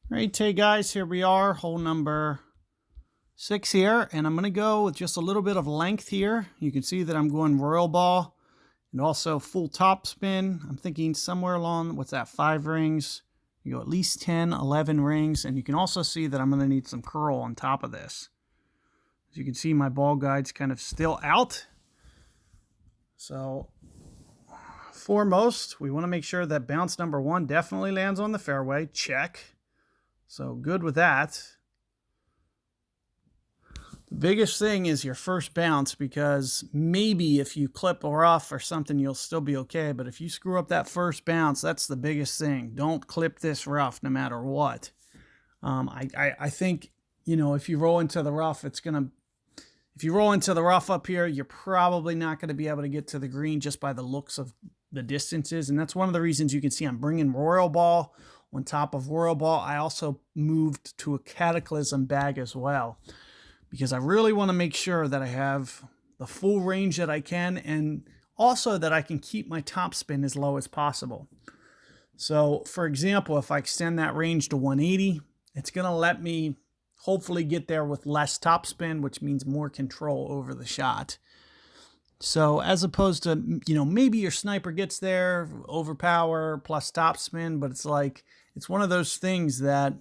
Right, hey guys, here we are, hole number 6 here, and I'm going to go with just a little bit of length here. You can see that I'm going royal ball and also full top spin. I'm thinking somewhere along, what's that, 5 rings. You go at least 10, 11 rings, and you can also see that I'm going to need some curl on top of this. As you can see, my ball guide's kind of still out. So foremost, we want to make sure that bounce number 1 definitely lands on the fairway. Check. So good with that. The biggest thing is your first bounce, because maybe if you clip or rough or something, you'll still be okay. But if you screw up that first bounce, that's the biggest thing. Don't clip this rough no matter what. I think, if you roll into the rough, if you roll into the rough up here, you're probably not going to be able to get to the green just by the looks of the distances. And that's one of the reasons you can see I'm bringing royal ball on top of royal ball. I also moved to a cataclysm bag as well, because I really want to make sure that I have the full range that I can, and also that I can keep my top spin as low as possible. So for example, if I extend that range to 180, it's going to let me hopefully get there with less top spin, which means more control over the shot. So as opposed to, maybe your sniper gets there, overpower plus top spin, but it's one of those things that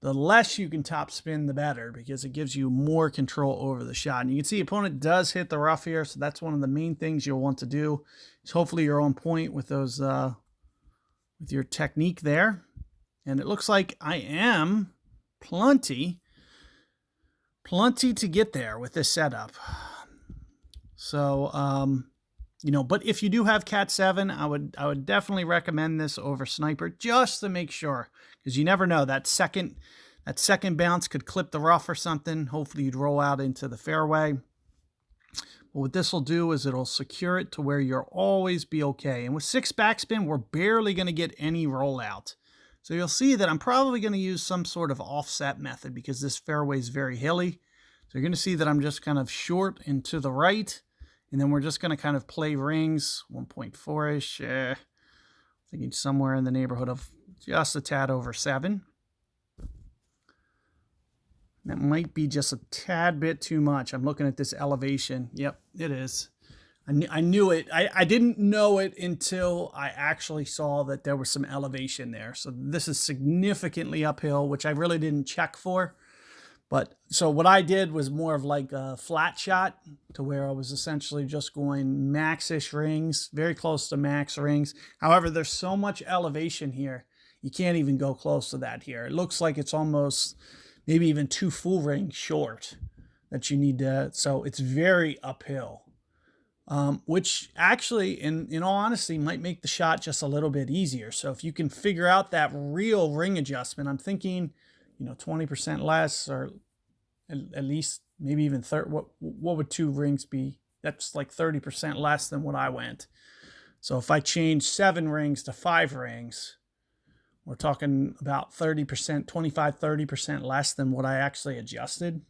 the less you can top spin, the better, because it gives you more control over the shot. And you can see opponent does hit the rough here, so that's one of the main things you'll want to do. Is hopefully you're on point with those, with your technique there. And it looks like I am plenty to get there with this setup. So, but if you do have Cat 7, I would definitely recommend this over Sniper, just to make sure, because you never know, that second bounce could clip the rough or something. Hopefully you'd roll out into the fairway. But what this will do is it'll secure it to where you'll always be okay. And with 6 backspin, we're barely going to get any rollout. So you'll see that I'm probably going to use some sort of offset method, because this fairway is very hilly. So you're going to see that I'm just kind of short and to the right. And then we're just going to kind of play rings, 1.4-ish, thinking somewhere in the neighborhood of just a tad over 7. That might be just a tad bit too much. I'm looking at this elevation. Yep, it is. I knew it. I didn't know it until I actually saw that there was some elevation there. So this is significantly uphill, which I really didn't check for. But so what I did was more of like a flat shot, to where I was essentially just going max-ish rings, very close to max rings. However, there's so much elevation here, you can't even go close to that here. It looks like it's almost maybe even 2 full rings short that you need to, so it's very uphill. Which actually, in all honesty, might make the shot just a little bit easier. So if you can figure out that real ring adjustment, I'm thinking, 20% less, or at least maybe even 30. What would 2 rings be? That's like 30% less than what I went. So if I change 7 rings to 5 rings, we're talking about 30%, 25, 30% less than what I actually adjusted.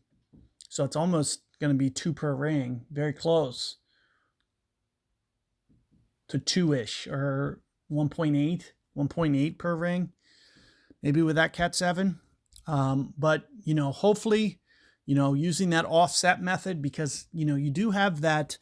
So it's almost going to be 2 per ring, very close to 2-ish, or 1.8 per ring, maybe with that Cat 7. But, hopefully, using that offset method, because, you do have that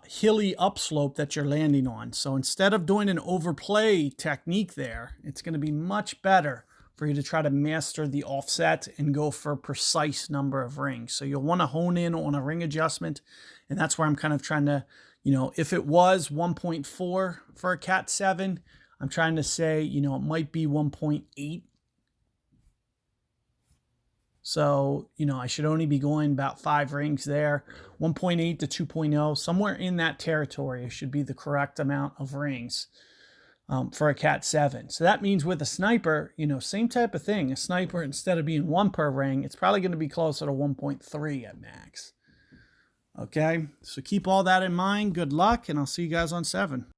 hilly upslope that you're landing on. So instead of doing an overplay technique there, it's going to be much better for you to try to master the offset and go for a precise number of rings. So you'll want to hone in on a ring adjustment. And that's where I'm kind of trying to, if it was 1.4 for a Cat 7, I'm trying to say, it might be 1.8. So, I should only be going about 5 rings there. 1.8 to 2.0, somewhere in that territory should be the correct amount of rings for a Cat 7. So that means with a Sniper, same type of thing. A Sniper, instead of being 1 per ring, it's probably going to be closer to 1.3 at max. Okay, so keep all that in mind. Good luck, and I'll see you guys on 7.